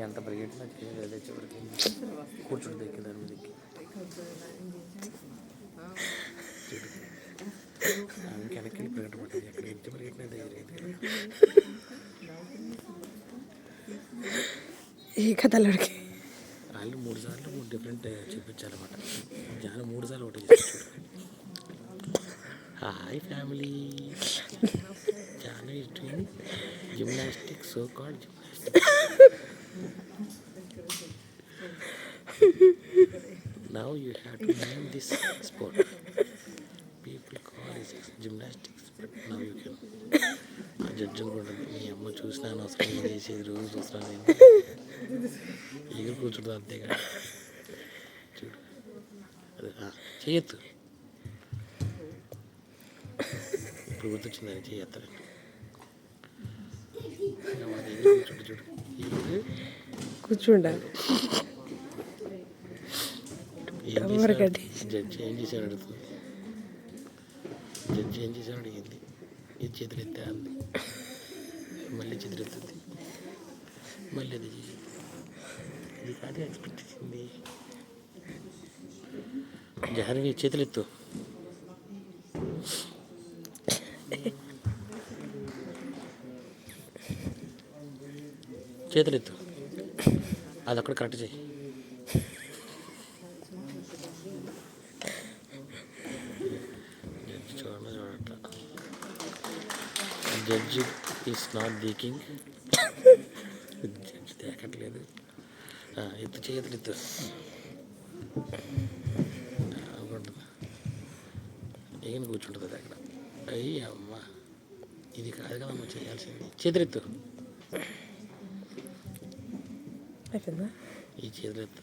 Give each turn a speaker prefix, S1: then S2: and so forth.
S1: ఎంత పరిగెట్టినా చేయలేదు చివరికి కూర్చుంటే ఎక్కి దాని మీద ఎక్కి వెనక్కి పరిగెట్టబడ్డది ఎక్కడ ఎత్తి పరిగెట్టినా జరిగేది
S2: ఈ కథలోకి
S1: వాళ్ళు 3 సార్లు 3 డిఫరెంట్ చూపించారన్నమాట. జాను 3 సార్లు ఒకటి చేసి hi family, Jaanu is doing gymnastics, so called gymnastics. Now you have to name this sport. People call it gymnastics, but now you can. Judge అనుకుంటుంది మీ అమ్మ చూసినా అవసరం చేసేది రోజు చూసినా ఎగురు కూర్చుంటుంది అంతేగా. చూడు అదే చేయొద్దు, ఇప్పుడు గుర్తొచ్చింది అది చేయొత్తారండి. ఎగురు కూర్చుంటే చూడు ఎగురు
S2: కూర్చుండాలి.
S1: జడ్జి ఏం చేశాడు అడుగుతుంది. జడ్జి ఏం చేశాడు అడిగింది. ఇది చేతులు ఎత్తే అంది, మళ్ళీ చేతులు ఎత్తుంది, మళ్ళీ అది చేసింది. ఇది కాదు ఎక్స్పెక్ట్ చేసింది. జాహ్నవి చేతులు ఎత్తు, చేతులు ఎత్తు, అది అక్కడ కరెక్ట్ చేయి. Judge is not taking, judge తేకట్లేదు. ఎత్తు చేతులు ఎత్తు అనుకుంటుంది. ఏం కూర్చుంటుంది అది అక్కడ. అయ్యి అమ్మ ఇది కాదు కదమ్మా చేయాల్సింది. చేతులు ఎత్తు, ఈ చేతులు ఎత్తు.